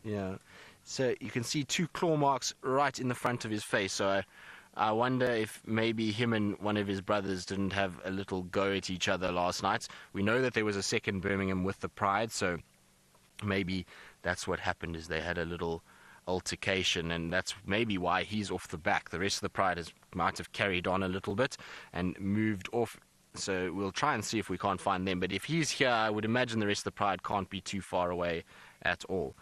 Yeah. So you can see 2 claw marks right in the front of his face. So I wonder if maybe him and one of his brothers didn't have a little go at each other last night. We know that there was a second Birmingham with the Pride, so maybe that's what happened, is they had a little altercation, and that's maybe why he's off the back. The rest of the Pride might have carried on a little bit and moved off. So we'll try and see if we can't find them. But if he's here, I would imagine the rest of the Pride can't be too far away at all.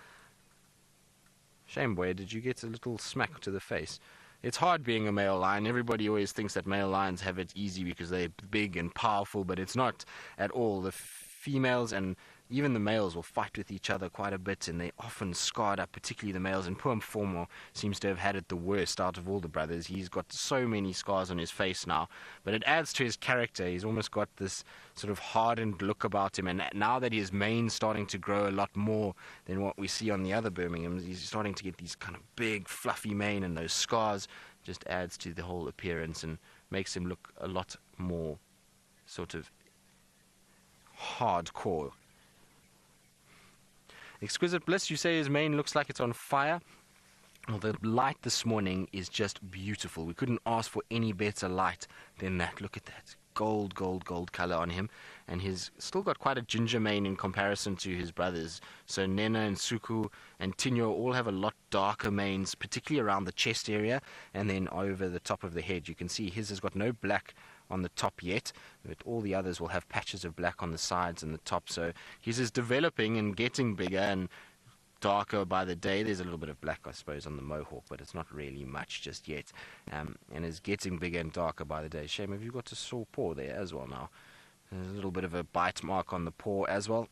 Shame, boy, did you get a little smack to the face? It's hard being a male lion. Everybody always thinks that male lions have it easy because they're big and powerful, but it's not at all. The females and even the males will fight with each other quite a bit, and they're often scarred up, particularly the males. And poor Mfumo seems to have had it the worst out of all the brothers. He's got so many scars on his face now, but it adds to his character. He's almost got this sort of hardened look about him, and now that his mane's starting to grow a lot more than what we see on the other Birminghams, he's starting to get these kind of big, fluffy mane, and those scars just adds to the whole appearance and makes him look a lot more sort of hardcore. Exquisite Bliss, you say his mane looks like it's on fire? Well, the light this morning is just beautiful. We couldn't ask for any better light than that. Look at that. Gold color on him. And he's still got quite a ginger mane in comparison to his brothers. So Nena and Suku and Tinyo all have a lot darker manes, particularly around the chest area and then over the top of the head. You can see his has got no black on the top yet, but all the others will have patches of black on the sides and the top. So his is developing and getting bigger and darker by the day. There's a little bit of black, I suppose, on the mohawk, but it's not really much just yet, and is getting bigger and darker by the day. Shame, have you got a sore paw there as well now? There's a little bit of a bite mark on the paw as well.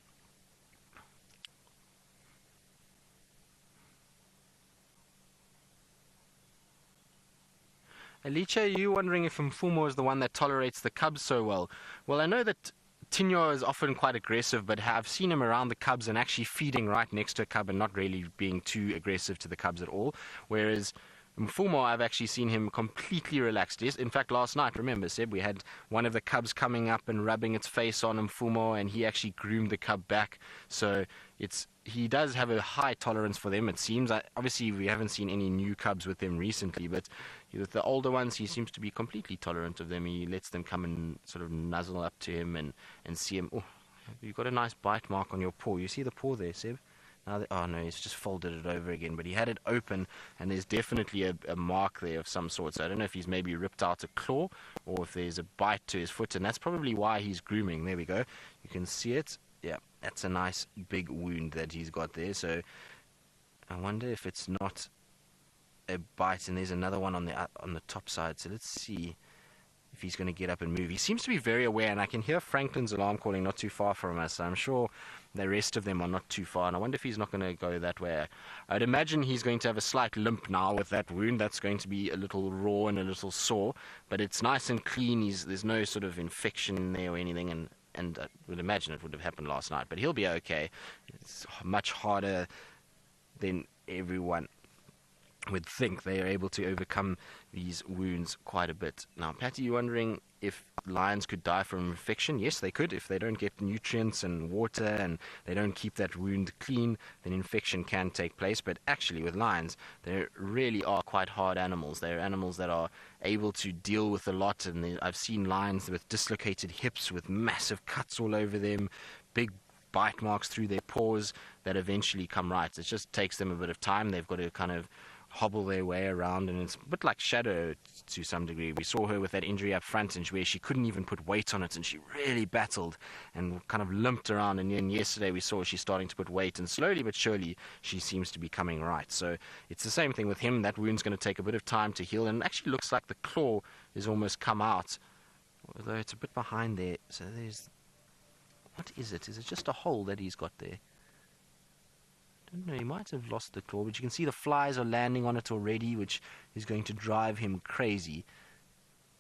Alicia, are you wondering if Mfumo is the one that tolerates the cubs so well? Well, I know that Tinyo is often quite aggressive, but I've seen him around the cubs and actually feeding right next to a cub and not really being too aggressive to the cubs at all. Whereas Mfumo, I've actually seen him completely relaxed. Yes, in fact, last night, remember, Seb, we had one of the cubs coming up and rubbing its face on Mfumo, and he actually groomed the cub back. So he does have a high tolerance for them, it seems. Obviously, we haven't seen any new cubs with them recently, but with the older ones, he seems to be completely tolerant of them. He lets them come and sort of nuzzle up to him and see him. Oh, you've got a nice bite mark on your paw. You see the paw there, Seb? Oh no, he's just folded it over again, but he had it open, and there's definitely a mark there of some sort. So I don't know if he's maybe ripped out a claw or if there's a bite to his foot, and that's probably why he's grooming. There we go. You can see it. Yeah, that's a nice big wound that he's got there. So I wonder if it's not a bite, and there's another one on the top side. So let's see if he's going to get up and move. He seems to be very aware, and I can hear Franklin's alarm calling not too far from us. So I'm sure the rest of them are not too far, and I wonder if he's not going to go that way. I'd imagine he's going to have a slight limp now with that wound. That's going to be a little raw and a little sore, but it's nice and clean. There's no sort of infection in there or anything, and I would imagine it would have happened last night, but he'll be okay. It's much harder than everyone would think. They are able to overcome these wounds quite a bit. Now, Patty, you're wondering if lions could die from infection? Yes, they could. If they don't get nutrients and water and they don't keep that wound clean, then infection can take place. But actually, with lions, they really are quite hard animals. They're animals that are able to deal with a lot, and I've seen lions with dislocated hips with massive cuts all over them, big bite marks through their paws that eventually come right. It just takes them a bit of time. They've got to kind of hobble their way around, and it's a bit like Shadow to some degree. We saw her with that injury up front, and where she couldn't even put weight on it, and she really battled and kind of limped around. And then yesterday we saw she's starting to put weight, and slowly but surely she seems to be coming right. So it's the same thing with him. That wound's going to take a bit of time to heal, and it actually looks like the claw is almost come out, although it's a bit behind there. So what is it? Is it just a hole that he's got there? I don't know, he might have lost the claw, but you can see the flies are landing on it already, which is going to drive him crazy.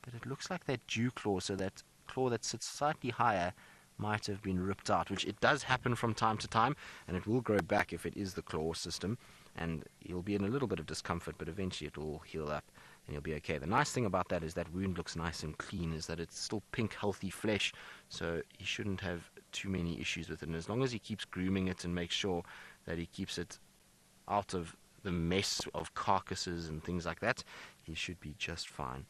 But it looks like that dew claw, so that claw that sits slightly higher, might have been ripped out, which it does happen from time to time, and it will grow back if it is the claw system, and he'll be in a little bit of discomfort, but eventually it will heal up and he'll be okay. The nice thing about that is that wound looks nice and clean, is that it's still pink, healthy flesh, so he shouldn't have too many issues with it. And as long as he keeps grooming it and makes sure that he keeps it out of the mess of carcasses and things like that, he should be just fine.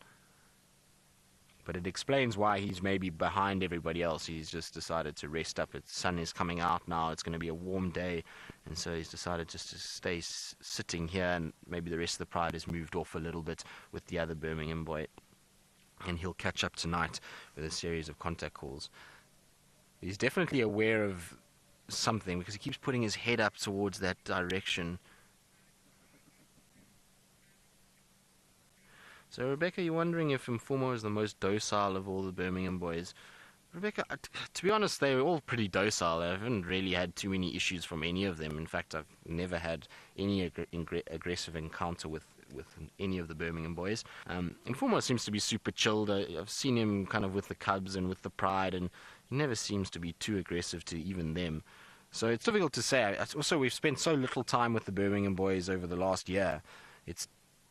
But it explains why he's maybe behind everybody else. He's just decided to rest up. The sun is coming out now. It's going to be a warm day. And so he's decided just to stay sitting here. And maybe the rest of the pride has moved off a little bit with the other Birmingham boy. And he'll catch up tonight with a series of contact calls. He's definitely aware of something because he keeps putting his head up towards that direction. So, Rebecca, you're wondering if Mfumo is the most docile of all the Birmingham boys. Rebecca, to be honest, they were all pretty docile. I haven't really had too many issues from any of them. In fact, I've never had any aggressive encounter with any of the Birmingham boys. Mfumo seems to be super chilled. I've seen him kind of with the Cubs and with the Pride, and he never seems to be too aggressive to even them. So it's difficult to say. Also, we've spent so little time with the Birmingham boys over the last year. It's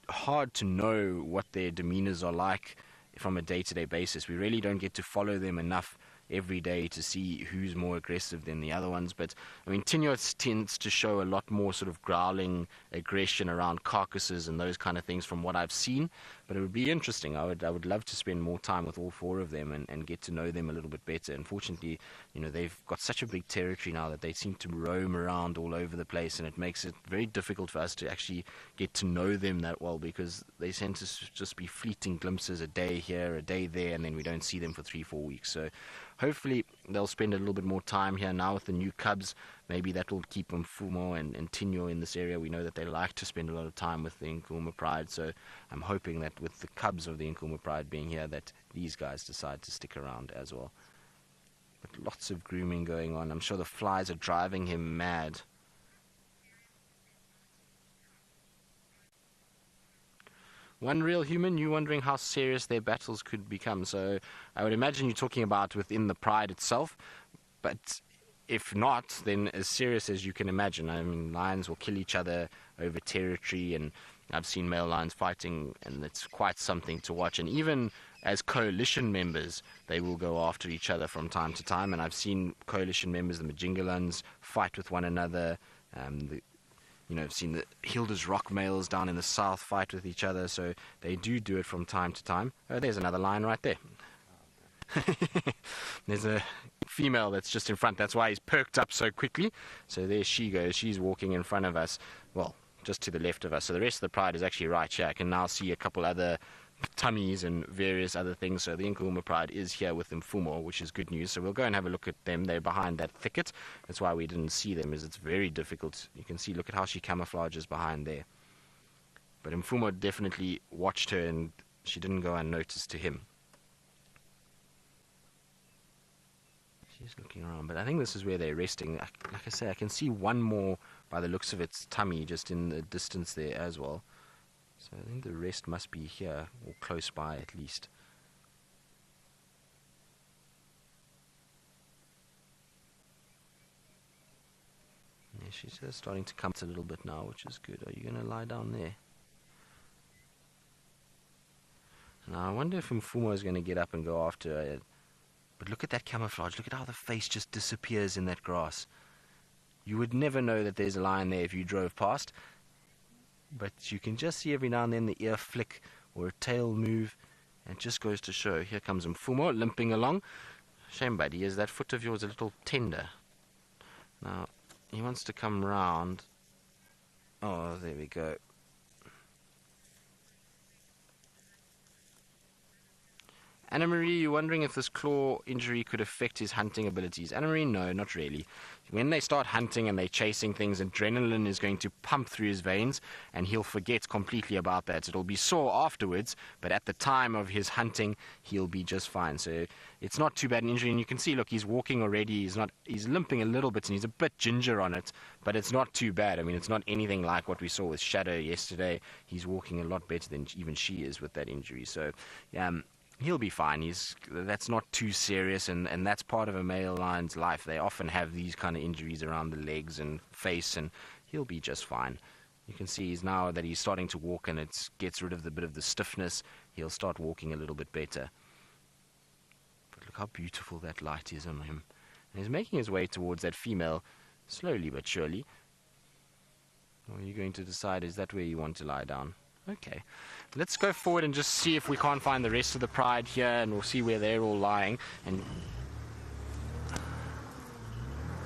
hard to know what their demeanors are like from a day-to-day basis. We really don't get to follow them enough every day to see who's more aggressive than the other ones. But I mean, Tinyo tends to show a lot more sort of growling aggression around carcasses and those kind of things from what I've seen. But it would be interesting. I would love to spend more time with all four of them and get to know them a little bit better. Unfortunately, they've got such a big territory now that they seem to roam around all over the place, and it makes it very difficult for us to actually get to know them that well, because they tend to just be fleeting glimpses, a day here, a day there, and then we don't see them for 3-4 weeks. So hopefully they'll spend a little bit more time here now with the new Cubs. Maybe that will keep Mfumo and Tinyo in this area. We know that they like to spend a lot of time with the Nkuhuma Pride, so I'm hoping that with the Cubs of the Nkuhuma Pride being here, that these guys decide to stick around as well. But lots of grooming going on. I'm sure the flies are driving him mad. One real human, you wondering how serious their battles could become. So I would imagine you're talking about within the Pride itself, but if not, then as serious as you can imagine. I mean, lions will kill each other over territory, and I've seen male lions fighting, and it's quite something to watch. And even as coalition members, they will go after each other from time to time, and I've seen coalition members, the Majingalans, fight with one another. I've seen the Hilda's Rock males down in the south fight with each other, so they do it from time to time. Oh, there's another lion right there. There's a female that's just in front. That's why he's perked up so quickly. So there she goes. She's walking in front of us. Well, just to the left of us. So the rest of the Pride is actually right here. I can now see a couple other tummies and various other things. So the Nkuhuma Pride is here with Mfumo, which is good news. So we'll go and have a look at them. They're behind that thicket. That's why we didn't see them, is it's very difficult. You can see, look at how she camouflages behind there. But Mfumo definitely watched her, and she didn't go unnoticed to him. She's looking around, but I think this is where they're resting. Like I say, I can see one more by the looks of its tummy just in the distance there as well. So I think the rest must be here, or close by at least. Yeah, she's just starting to come a little bit now, which is good. Are you going to lie down there? Now I wonder if Mfumo is going to get up and go after her. But look at that camouflage. Look at how the face just disappears in that grass. You would never know that there's a lion there if you drove past. But you can just see every now and then the ear flick or a tail move. And it just goes to show. Here comes Mfumo limping along. Shame, buddy, is that foot of yours a little tender? Now, he wants to come round. Oh, there we go. Anna Marie, you're wondering if this claw injury could affect his hunting abilities. Anna Marie, no, not really. When they start hunting and they're chasing things, adrenaline is going to pump through his veins, and he'll forget completely about that. It'll be sore afterwards, but at the time of his hunting, he'll be just fine. So it's not too bad an injury, and you can see, look, he's walking already. He's limping a little bit, and he's a bit ginger on it, but it's not too bad. I mean, it's not anything like what we saw with Shadow yesterday. He's walking a lot better than even she is with that injury. So, he'll be fine. That's not too serious, and that's part of a male lion's life. They often have these kind of injuries around the legs and face, and he'll be just fine. You can see now that he's starting to walk, and it gets rid of the bit of the stiffness. He'll start walking a little bit better. But look how beautiful that light is on him. And he's making his way towards that female, slowly but surely. Well, you're going to decide, is that where you want to lie down? Okay. Let's go forward and just see if we can't find the rest of the pride here, and we'll see where they're all lying. And